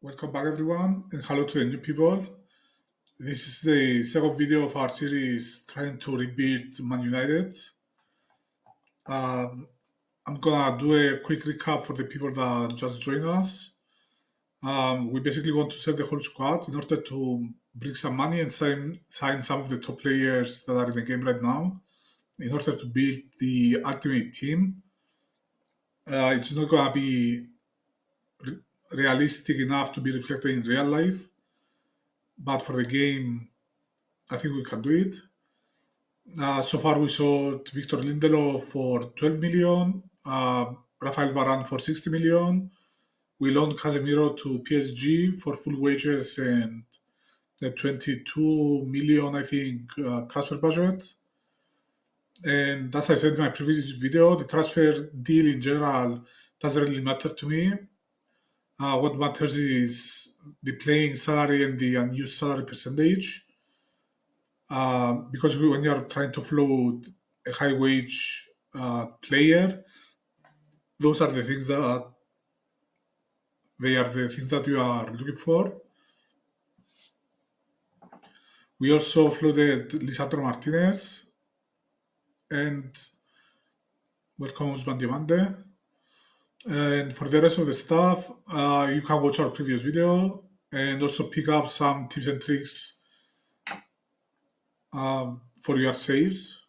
Welcome back, everyone, and hello to the new people. This is the second video of our series trying to rebuild Man United. Um, I'm gonna do a quick recap for the people that just joined us. We basically want to sell the whole squad in order to bring some money and sign some of the top players that are in the game right now in order to build the ultimate team. It's not gonna be realistic enough to be reflected in real life, but for the game, I think we can do it. So far, we sold Victor Lindelof for 12 million, Rafael Varane for 60 million. We loaned Casemiro to PSG for full wages and the 22 million, I think, transfer budget. And as I said in my previous video, the transfer deal in general doesn't really matter to me. What matters is the playing salary and the unused salary percentage. Because when you're trying to float a high wage player, those are the things that they are the things that you are looking for. We also floated Lisandro Martinez and welcome Usman Diamande. And for the rest of the stuff, you can watch our previous video and also pick up some tips and tricks for your saves.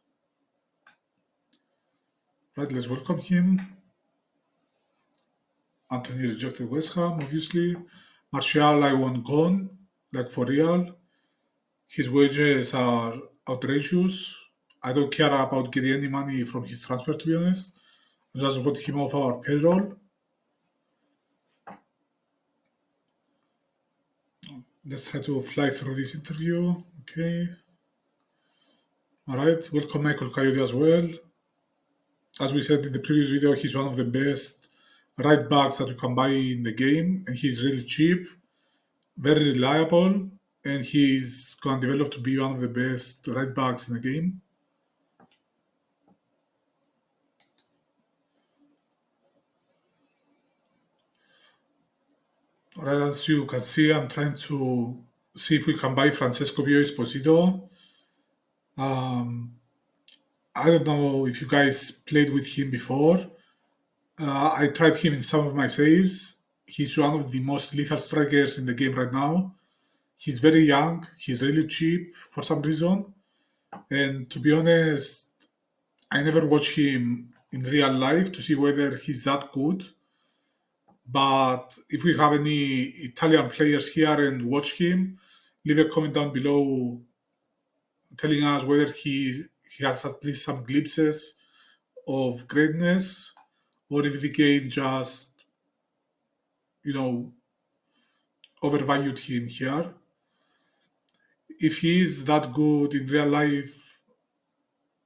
Right, let's welcome him. Anthony rejected West Ham, obviously. Martial, I want gone, like for real. His wages are outrageous. I don't care about getting any money from his transfer, to be honest. I just want him off our payroll. Let's try to fly through this interview. Okay. All right. Welcome, Michael Coyote, as well. As we said in the previous video, he's one of the best right backs that you can buy in the game, and he's really cheap, very reliable, and he's going to develop to be one of the best right backs in the game. Alright, as you can see, I'm trying to see if we can buy Francesco Bio Esposito. I don't know if you guys played with him before. I tried him in some of my saves. He's one of the most lethal strikers in the game right now. He's very young. He's really cheap for some reason. And to be honest, I never watched him in real life to see whether he's that good. But if we have any Italian players here and watch him, leave a comment down below telling us whether he has at least some glimpses of greatness or if the game just, overvalued him here. If he is that good in real life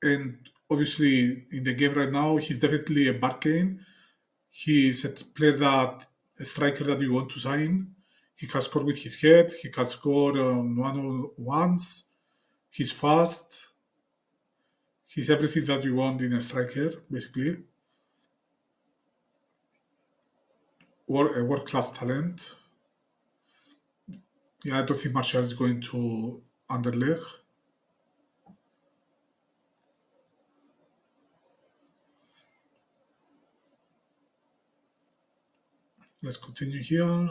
and obviously in the game right now, he's definitely a bargain. He's a striker that you want to sign. He can score with his head. He can score one-on-ones. He's fast. He's everything that you want in a striker, basically. Or a world-class talent. Yeah, I don't think Martial is going to underleg. Let's continue here.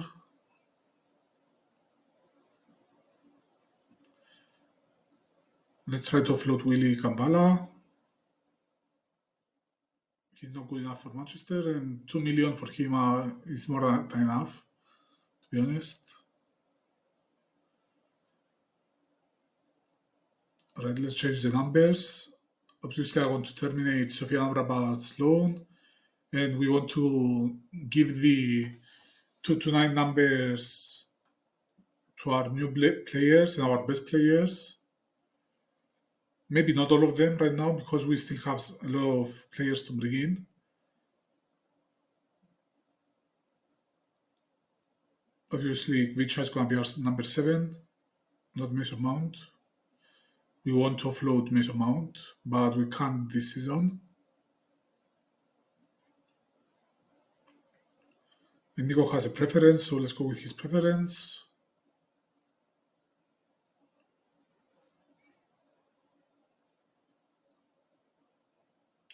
Let's try to float Willy Kambala. He's not good enough for Manchester, and 2 million for him is more than enough, to be honest. Alright, let's change the numbers. Obviously, I want to terminate Sofia Amrabat's loan, and we want to give the 2 to 9 numbers to our new players and our best players. Maybe not all of them right now because we still have a lot of players to bring in. Obviously, Vicha is going to be our number 7, not Mason Mount. We want to offload Mason Mount, but we can't this season. And Nico has a preference, so let's go with his preference.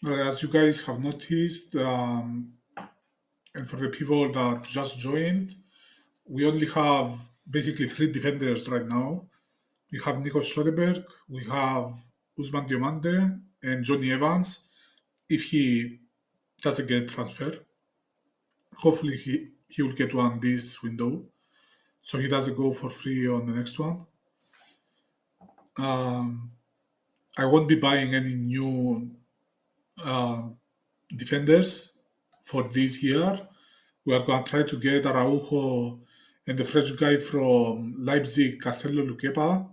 As you guys have noticed, and for the people that just joined, we only have basically three defenders right now. We have Nico Schlotterberg, we have Usman Diomande, and Johnny Evans, if he doesn't get transferred. Hopefully he will get one this window, so he doesn't go for free on the next one. I won't be buying any new defenders for this year. We are going to try to get Araujo and the French guy from Leipzig, Castello Luquepa.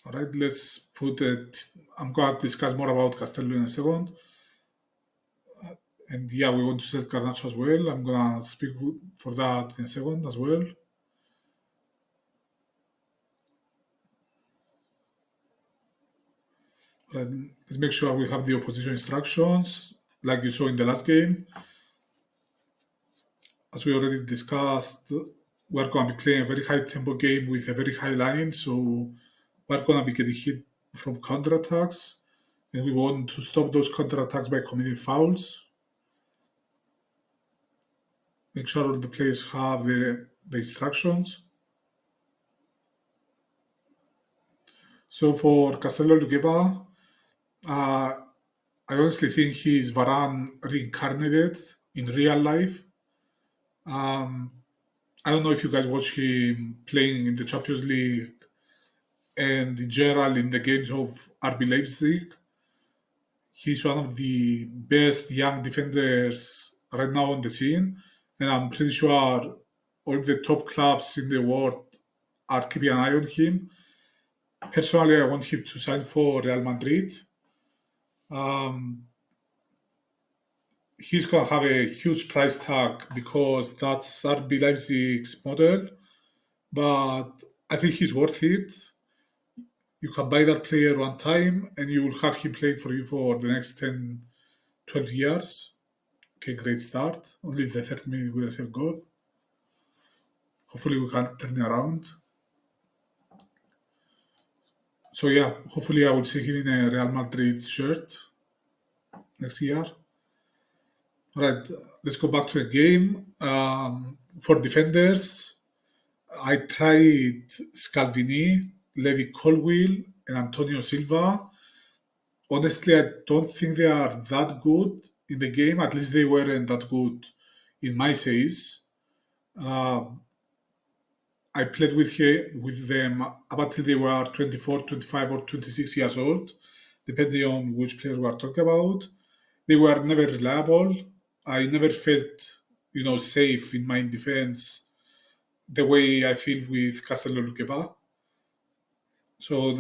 All right, let's put it. I'm going to discuss more about Castello in a second. And yeah, we want to sell Garnacho as well. I'm going to speak for that in a second as well. Right, let's make sure we have the opposition instructions like you saw in the last game. As we already discussed, we're going to be playing a very high tempo game with a very high line, so we're going to be getting hit from counterattacks, and we want to stop those counterattacks by committing fouls. Make sure all the players have the instructions. So for Castello Luquepa, I honestly think he's Varane reincarnated in real life. I don't know if you guys watch him playing in the Champions League and in general in the games of RB Leipzig. He's one of the best young defenders right now on the scene, and I'm pretty sure all the top clubs in the world are keeping an eye on him. Personally, I want him to sign for Real Madrid. He's going to have a huge price tag because that's RB Leipzig's model, but I think he's worth it. You can buy that player one time and you will have him playing for you for the next 10, 12 years. Okay, great start. Only the 30 minutes with a safe goal. Hopefully we can turn it around. So yeah, hopefully I will see him in a Real Madrid shirt next year. Right, let's go back to the game. For defenders, I tried Scalvini, Levi Colwill, and Antonio Silva. Honestly, I don't think they are that good in the game. At least they weren't that good in my saves. I played with them up until they were 24, 25, or 26 years old, depending on which player we are talking about. They were never reliable. I never felt, safe in my defense the way I feel with Castello Luquepa. So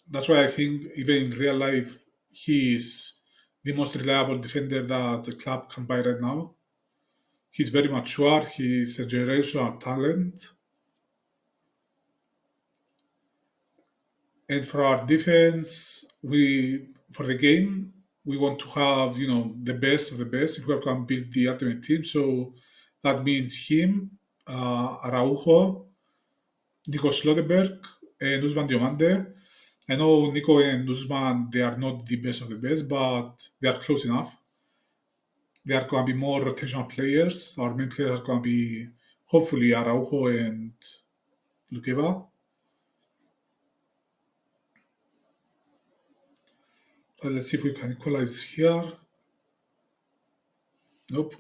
that's why I think even in real life, he is the most reliable defender that the club can buy right now. He's very mature. He's a generational talent. And for our defense, for the game, we want to have the best of the best if we're going to build the ultimate team. So that means him, Araujo, Nico Schlotterberg, and Usman Diomande. I know Nico and Usman, they are not the best of the best, but they are close enough. They are going to be more rotational players. Our main players are going to be, hopefully, Araujo and Luqueva. Let's see if we can equalize here. Nope.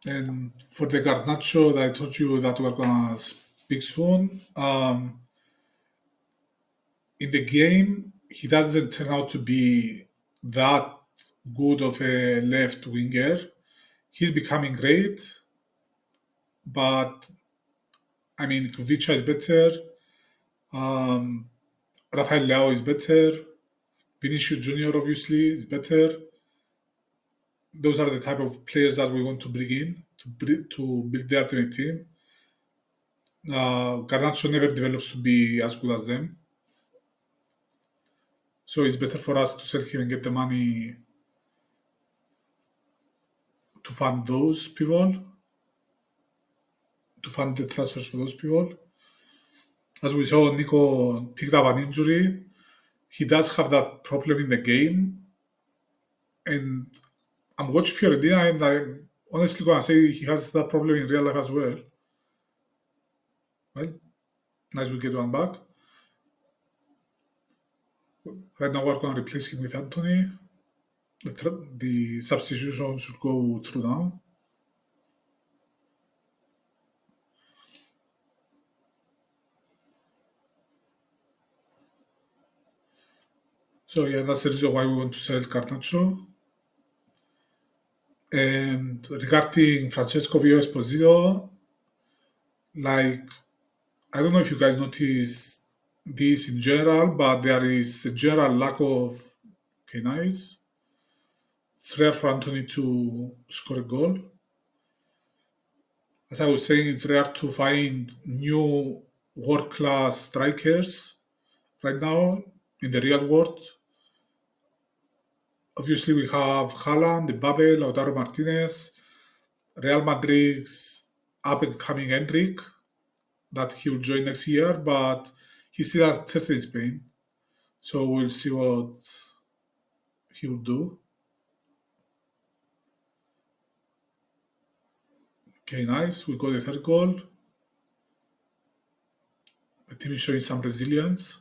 And for the Garnacho that I told you that we're going to speak soon, in the game, he doesn't turn out to be that good of a left winger. He's becoming great, but I mean, Kuvica is better. Rafael Leao is better. Vinicius Junior obviously is better. Those are the type of players that we want to bring in to build the ultimate team. Garnacho never develops to be as good as them. So it's better for us to sell him and get the money to fund those people, to fund the transfers for those people. As we saw, Nico picked up an injury. He does have that problem in the game, and I'm watching Fiorentina, and I'm honestly gonna say he has that problem in real life as well. Well, nice we get one back. Right now we're gonna replace him with Anthony. The substitution should go through now. So yeah, that's the reason why we want to sell Cartaccio. And regarding Francesco Bio Esposito, like I don't know if you guys notice this in general, but there is a general lack of nice. It's rare for Anthony to score a goal. As I was saying, it's rare to find new world class strikers right now in the real world. Obviously, we have Haaland, Mbappe, Lautaro Martinez, Real Madrid's up and coming Endrick that he'll join next year, but he still has tested in Spain. So we'll see what he'll do. Okay, nice. We got the third goal. The team is showing some resilience.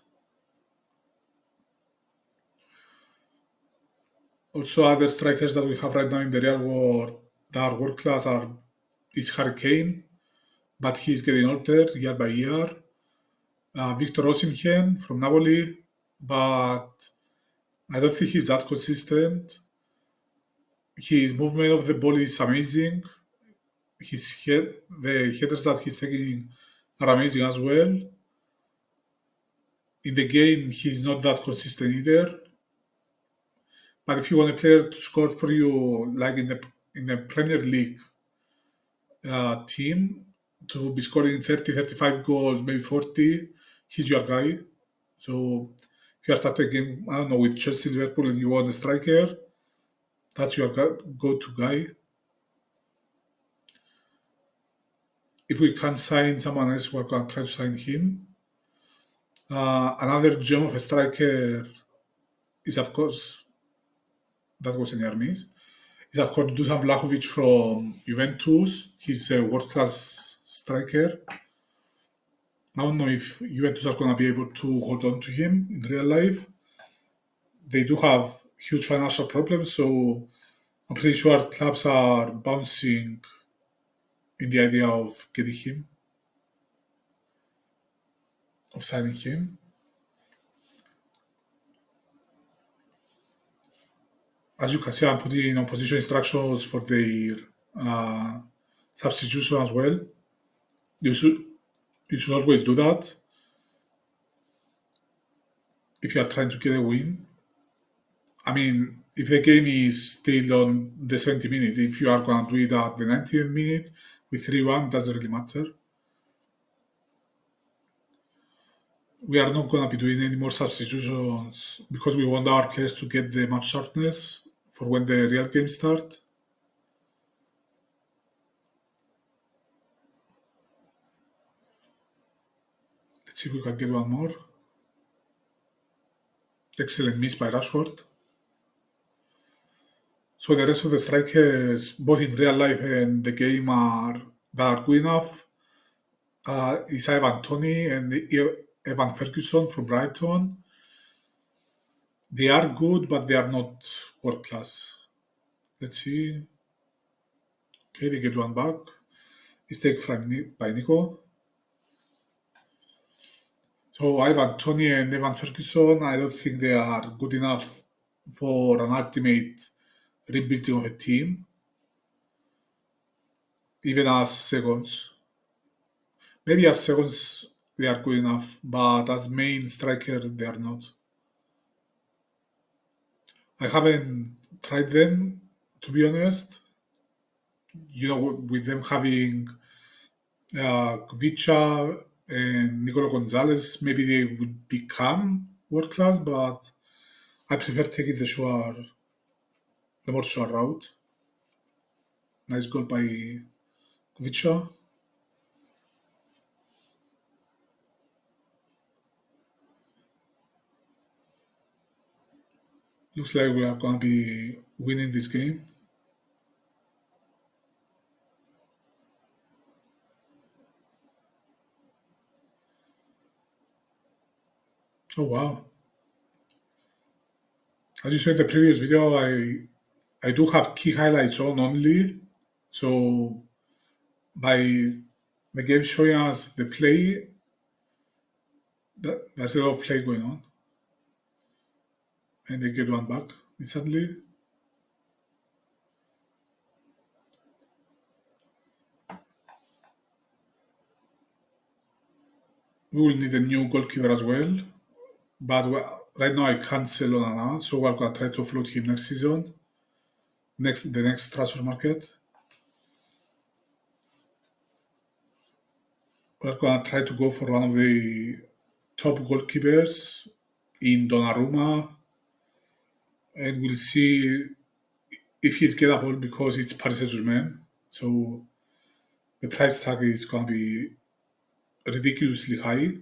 Also, other strikers that we have right now in the real world that are world class is Harry Kane, but he's getting older year by year. Victor Osimhen from Napoli, but I don't think he's that consistent. His movement of the ball is amazing. The headers that he's taking are amazing as well. In the game, he's not that consistent either. But if you want a player to score for you, like in the Premier League team, to be scoring 30, 35 goals, maybe 40, he's your guy. So if you are starting a game, I don't know, with Chelsea, Liverpool, and you want a striker, that's your go-to guy. If we can sign someone else, we're going to try to sign him. Another gem of a striker is, of course, that was in the armies, is, of course, Dusan Vlahovic from Juventus. He's a world-class striker. I don't know if Juventus are going to be able to hold on to him in real life. They do have huge financial problems, so I'm pretty sure clubs are bouncing in the idea of getting him, of signing him. As you can see, I'm putting on position instructions for their substitution as well. You should always do that if you are trying to get a win. I mean, if the game is still on the 70 minute, if you are going to do it at the 90th minute with 3-1, it doesn't really matter. We are not going to be doing any more substitutions because we want our players to get the match sharpness for when the real game start. Let's see if we can get one more. Excellent miss by Rashford. So the rest of the strikers, both in real life and the game, that are good enough. Is Ivan Toney and Evan Ferguson from Brighton. They are good, but they are not world class. Let's see. Okay, they get one back. Mistake by Nico. So Ivan Toney and Evan Ferguson, I don't think they are good enough for an ultimate rebuilding of a team, even as seconds. Maybe as seconds they are good enough, but as main striker they are not. I haven't tried them, to be honest. With them having Kvicha and Nicolo Gonzalez, maybe they would become world class, but I prefer taking the more sure route. Nice goal by Kuvica. Looks like we are going to be winning this game. Oh wow! As you saw in the previous video, I do have key highlights on only. So by the game showing us the play, there's a lot of play going on, and they get one back instantly. We will need a new goalkeeper as well, but right now I can't sell Onana, so we're gonna try to float him next season, the next transfer market. We're gonna try to go for one of the top goalkeepers in Donnarumma, and we'll see if he's gettable because it's Paris Saint-Germain. So the price tag is gonna be ridiculously high.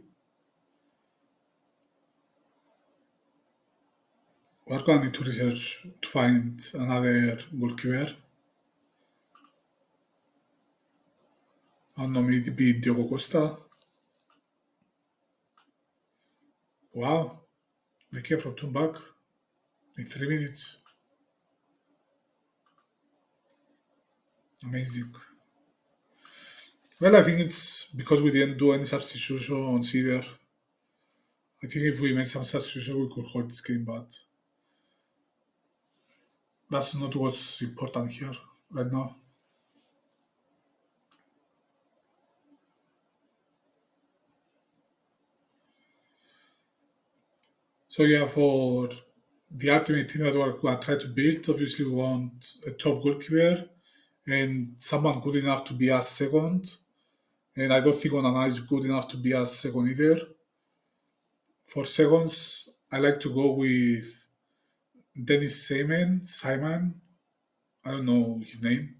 We're gonna need to research to find another goalkeeper. I don't know, maybe Diogo Costa. Wow, they came from two back in 3 minutes. Amazing. Well, I think it's because we didn't do any substitutions either. I think if we made some substitution, we could hold this game, but that's not what's important here right now. So yeah, for the ultimate team that we're going to try to build, obviously we want a top goalkeeper and someone good enough to be us second. And I don't think Onana is good enough to be us second either. For seconds, I like to go with Dennis Simon. I don't know his name.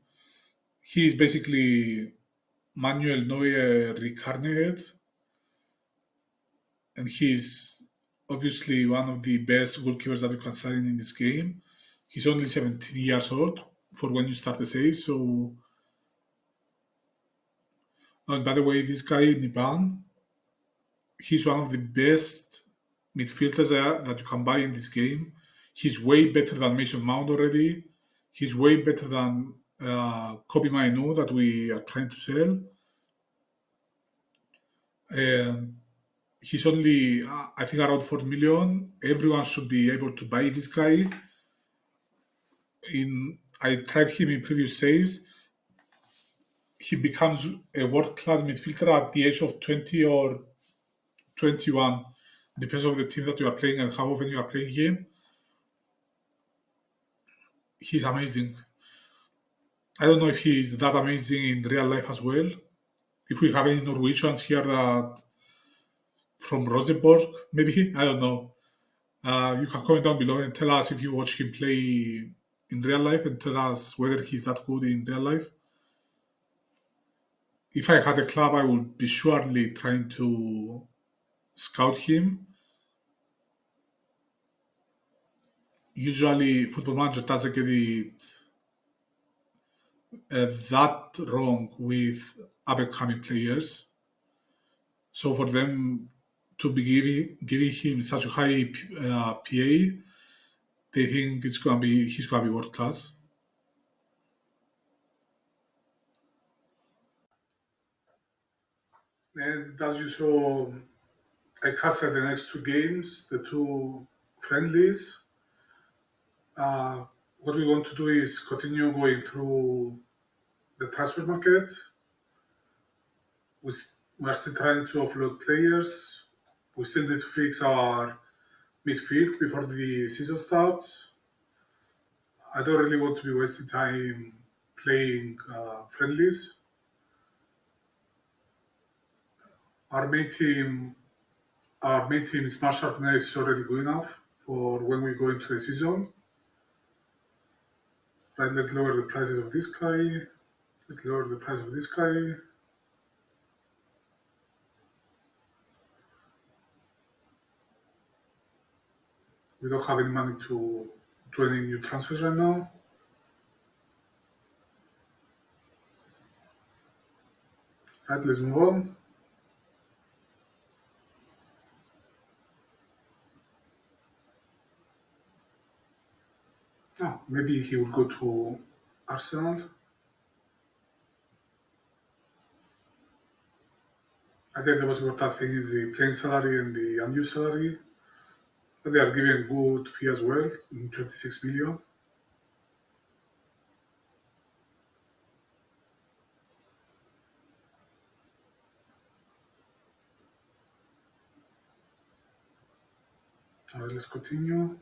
He is basically Manuel Neuer reincarnated, and he's obviously one of the best goalkeepers that you can sign in this game. He's only 17 years old for when you start the save. So, and by the way, this guy Niban, he's one of the best midfielders that you can buy in this game. He's way better than Mason Mount already. He's way better than Kobe Mainu that we are trying to sell. And he's only, I think, around 4 million. Everyone should be able to buy this guy. I tried him in previous saves. He becomes a world-class midfielder at the age of 20 or 21. Depends on the team that you are playing and how often you are playing him. He's amazing. I don't know if he's that amazing in real life as well. If we have any Norwegians here that from Rosenborg, maybe I don't know. You can comment down below and tell us if you watch him play in real life and tell us whether he's that good in real life. If I had a club, I would be surely trying to scout him. Usually, Football Manager doesn't get it that wrong with up and coming players. So for them to be giving him such a high PA, they think he's gonna be world class. And as you saw, I casted the next two games, the two friendlies. Uh, what we want to do is continue going through the transfer market. We are still trying to offload players. We still need to fix our midfield before the season starts. I don't really want to be wasting time playing friendlies. Our main team, our main team's martial is already good enough for when we go into the season. Right, let's lower the prices of this guy. Let's lower the price of this guy. We don't have any money to do any new transfers right now. Right, let's move on. Ah, maybe he will go to Arsenal. Again, the most important thing is the playing salary and the unused salary. But they are giving good fee as well, 26 million. Alright, let's continue.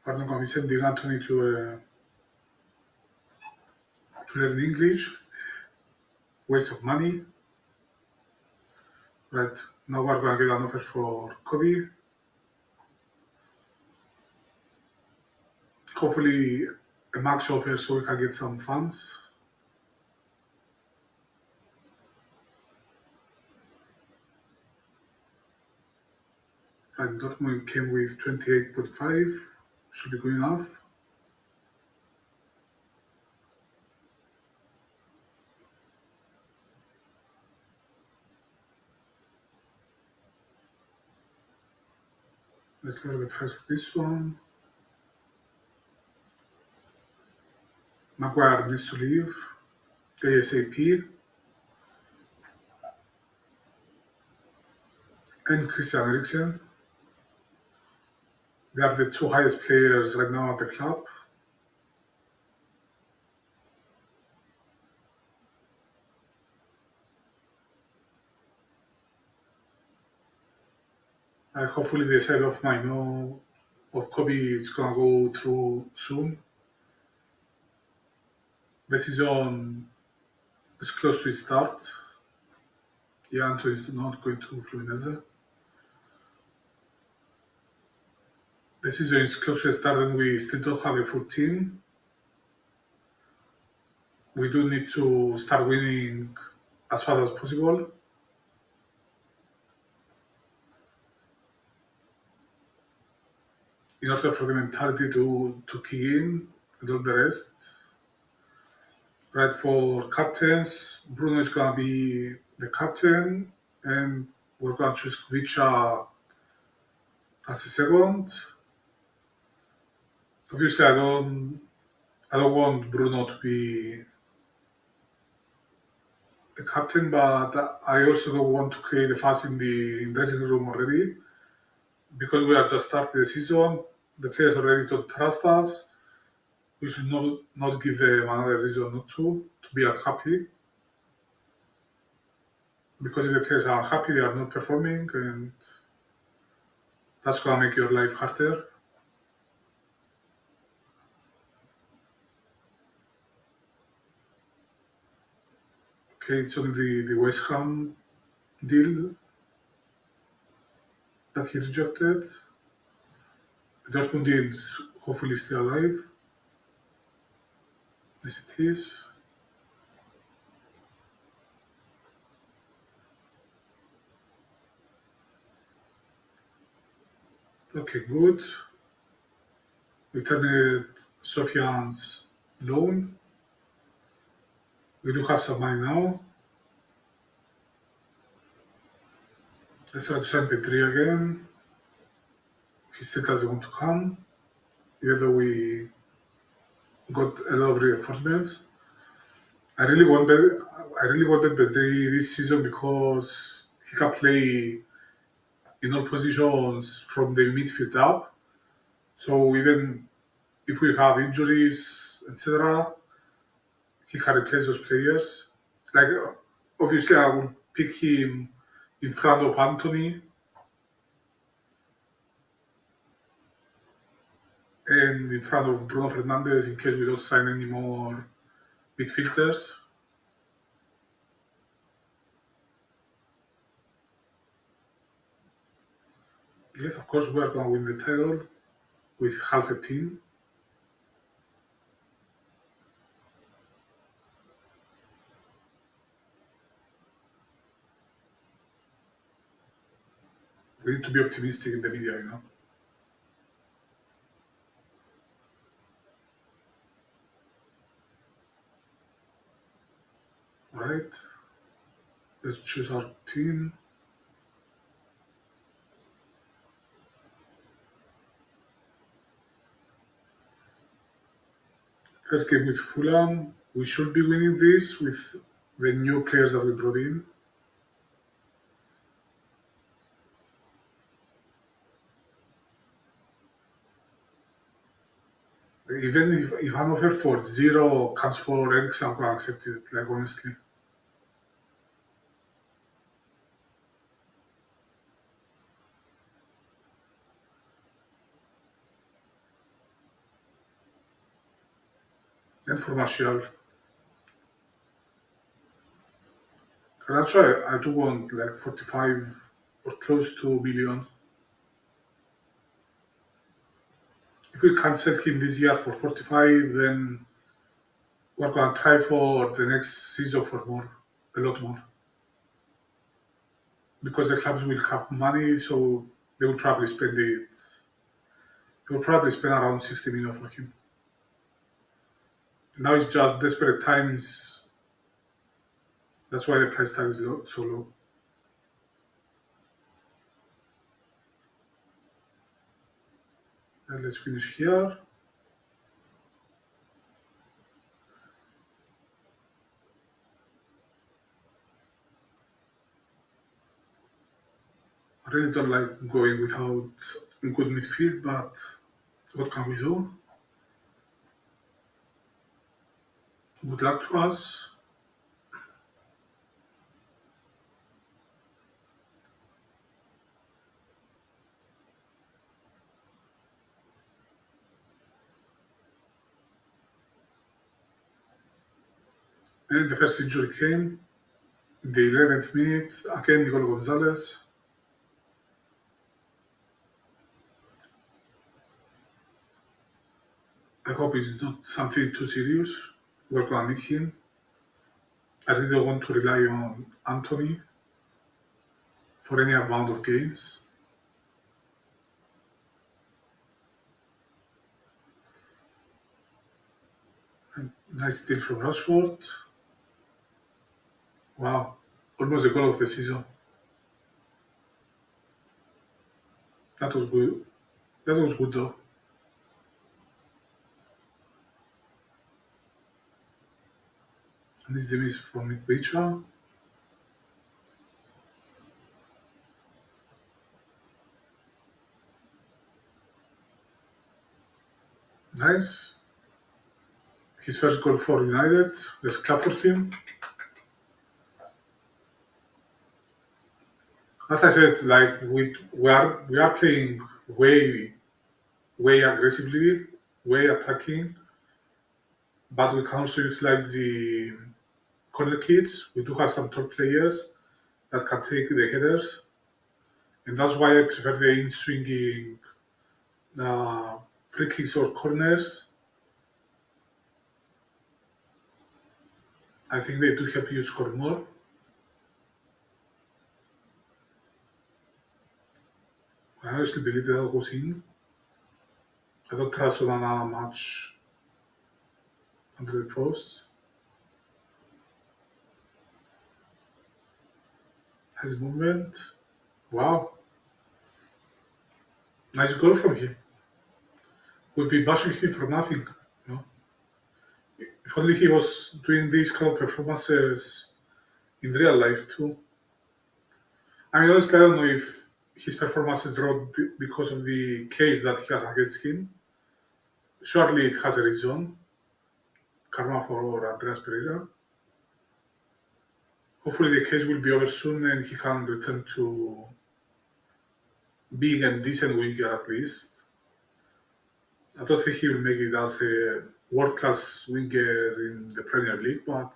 We're not going to be sending Anthony to learn English. Waste of money. Right, now we're going to get an offer for Kobe. Hopefully a max offer so we can get some funds. Right, Dortmund came with 28.5. Should be good enough. Let's lower the price for this one. Maguire needs to leave ASAP. And Christian Eriksen. They are the two highest players right now at the club. Hopefully the sale of Maino of Kobe is gonna go through soon. The season is close to its start. Yeah, Anto is not going to Fluminense. The season is close to its start and we still don't have a full team. We do need to start winning as fast as possible. In order for the mentality to kick in and all the rest. Right, for captains, Bruno is going to be the captain, and we're going to choose Kvicha as a second. Obviously, I don't want Bruno to be the captain, but I also don't want to create a fuss in the dressing room already, because we are just starting the season. The players already don't trust us. We should not give them another reason not to be unhappy. Because if the players are unhappy, they are not performing, and that's gonna make your life harder. Okay, it's only the West Ham deal that he rejected. The Dortmund deal is hopefully still alive. Yes, it is. Okay, good. We terminated Sofian's loan. We do have some money now. Let's try to sign Petri again. He still doesn't want to come, even though we got a lot of reinforcements. I really wanted Petri this season because he can play in all positions from the midfield up. So even if we have injuries, etc., he can replace those players. Like, obviously, I would pick him in front of Anthony and in front of Bruno Fernandes in case we don't sign any more midfielders. Yes, of course, we are going to win the title with half a team. We need to be optimistic in the media, you know. Right? Let's choose our team. First game with Fulham. We should be winning this with the new players that we brought in. Even if Hannover for 0 comes for Ericsson, I'm going to accept it, like, honestly. And for Martial. Garnacho, I do want like 45 or close to million. If we can't sell him this year for 45, then we're going to try for the next season for more, a lot more. Because the clubs will have money, so they will probably spend it. They will probably spend around 60 million for him. Now it's just desperate times. That's why the price tag is so low. And let's finish here. I really don't like going without good midfield, but what can we do? Good luck to us. And the first injury came in the 11th minute. Again, Nicolo Gonzalez. I hope it's not something too serious. We're going to need him. I really don't want to rely on Anthony for any amount of games. And nice steal from Rashford. Wow, almost the goal of the season. That was good. That was good though. And this is from Mitrovic. Nice. His first goal for United. Let's clap for him. As I said, like we are playing way aggressively, way attacking, but we can also utilize the corner kicks. We do have some top players that can take the headers, and that's why I prefer the in-swinging free kicks or corners. I think they do help you score more. I honestly believe that goes in. I don't trust Onana much under the post. His movement. Wow. Nice goal from him. We've been bashing him for nothing. You know? If only he was doing these kind of performances in real life too. I mean, honestly, I don't know if his performances dropped because of the case that he has against him. Surely it has a reason. Karma for Andreas Pereira. Hopefully the case will be over soon and he can return to being a decent winger at least. I don't think he will make it as a world-class winger in the Premier League, but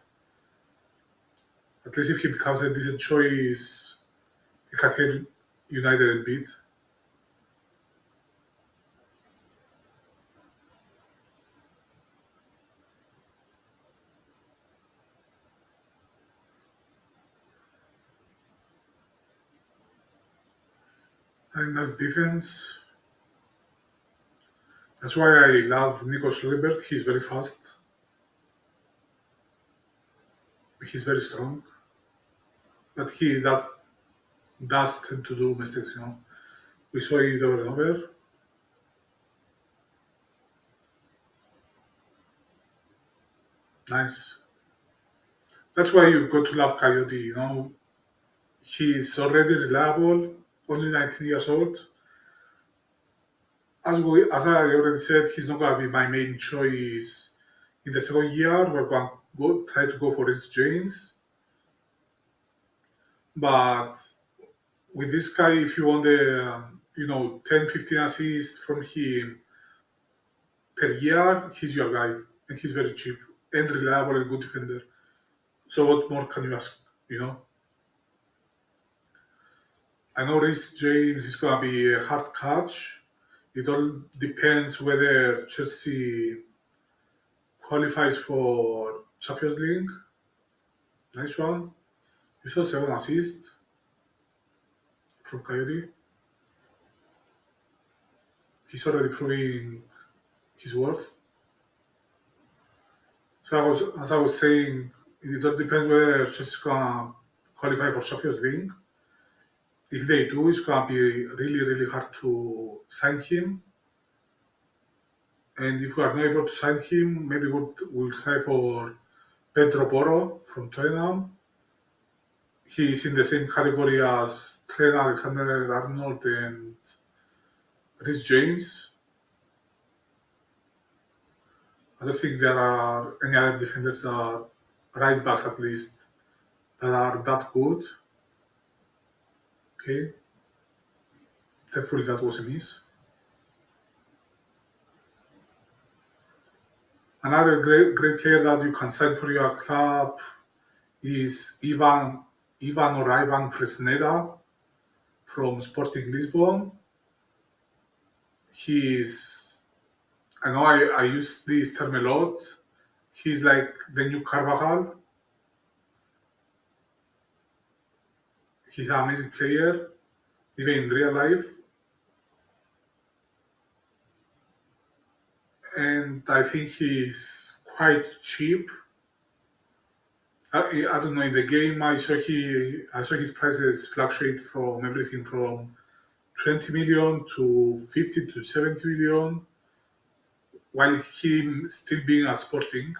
at least if he becomes a decent choice, he can help United a bit. And nice defense. That's why I love Nico Schlotterberg. He's very fast. He's very strong. But he does tend to do mistakes, you know. We saw it over and over. Nice. That's why you've got to love Coyote, you know. He's already reliable, only 19 years old. As I already said, he's not going to be my main choice in the second year. We're going to try to go for Rich James. But with this guy, if you want you know, 10, 15 assists from him per year, he's your guy. And he's very cheap and reliable and good defender. So what more can you ask, you know? I know Rhys James is going to be a hard catch. It all depends whether Chelsea qualifies for Champions League. Nice one. You saw 7 assists from Coyote. He's already proving his worth. So as I was saying, it all depends whether Chelsea's gonna qualify for Champions League. If they do, it's gonna be really, really hard to sign him. And if we are not able to sign him, maybe we'll try for Pedro Porro from Tottenham. He's in the same category as Trent Alexander-Arnold and Rhys James. I don't think there are any other defenders that right backs at least that are that good. Okay, hopefully that was a miss. Another great player that you can sign for your club is Ivan or Ivan Fresneda from Sporting Lisbon. He's I know I use this term a lot. He's like the new Carvajal. He's an amazing player, even in real life. And I think he's quite cheap. I don't know. In the game, I saw his prices fluctuate from everything from 20 million to 50 to 70 million, while him still being at Sporting.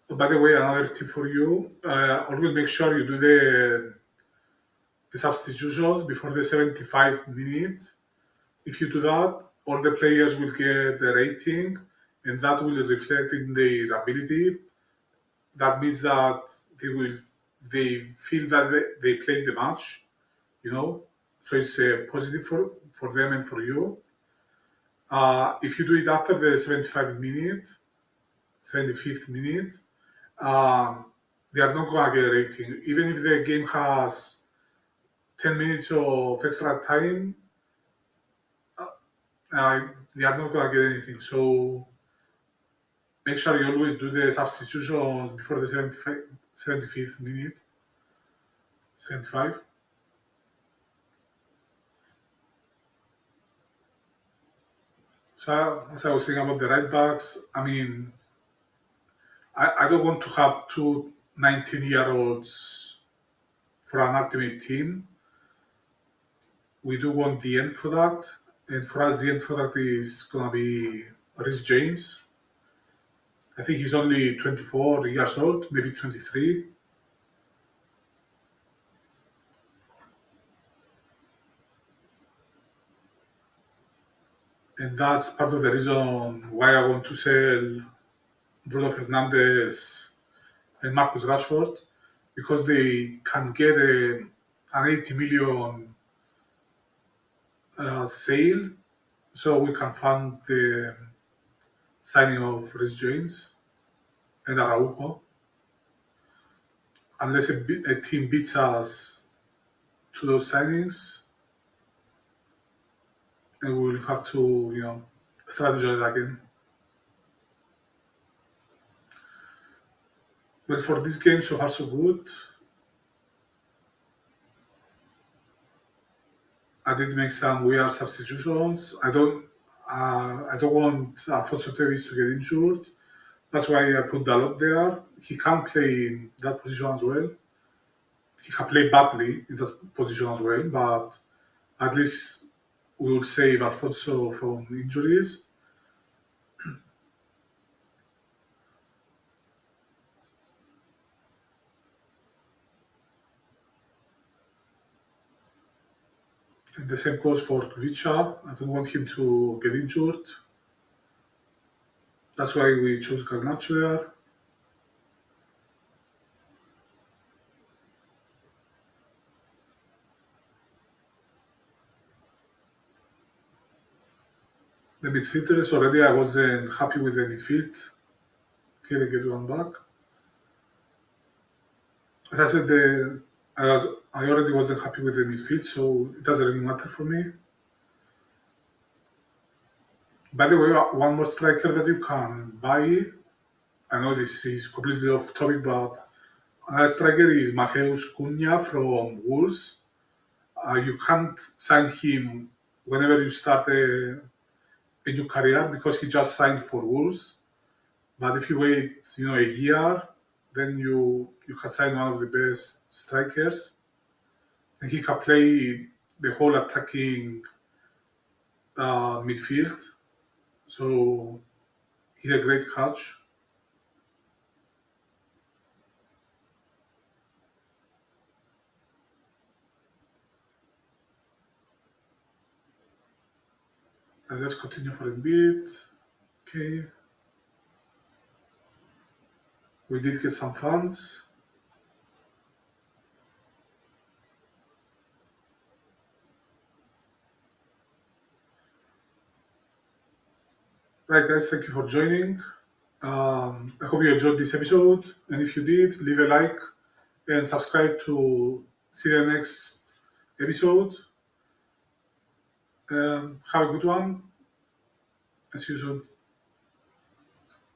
By the way, another tip for you: always make sure you do the substitutions before the 75 minute. If you do that, all the players will get the rating, and that will reflect in their ability. That means that they feel that they played the match, you know. So it's positive for them and for you. If you do it after the 75th minute, um, they are not going to get a rating. Even if the game has 10 minutes of extra time, uh, they are not going to get anything. So make sure you always do the substitutions before the 75th minute. 75. So as I was saying about the right backs, I mean, I don't want to have two 19-year-olds for an ultimate team. We do want the end product, and for us, the end product is gonna be Rhys James. I think he's only 24 years old, maybe 23. And that's part of the reason why I want to sell Bruno Fernandes and Marcus Rashford, because they can get an 80 million sale, so we can fund signing of Rhys James and Araujo. Unless a team beats us to those signings, and we will have to, strategize again. But for this game, so far so good. I did make some weird substitutions. I don't want Alfonso Davies to get injured. That's why I put Dalot there. He can play in that position as well. He can play badly in that position as well, but at least we will save Alfonso from injuries. And the same goes for Kvicha. I don't want him to get injured. That's why we chose Garnacho there. The midfielders already, I wasn't happy with the midfield. Okay, they get one back. As I said, I already wasn't happy with the midfield, so it doesn't really matter for me. By the way, one more striker that you can buy. I know this is completely off topic, but another striker is Mateus Cunha from Wolves. You can't sign him whenever you start a new career because he just signed for Wolves. But if you wait, a year, then you can sign one of the best strikers, and he can play the whole attacking midfield. So he's a great catch. And let's continue for a bit. Okay. We did get some funds. Right, guys, thank you for joining. I hope you enjoyed this episode, and if you did, leave a like and subscribe to see the next episode. Have a good one, and see you soon.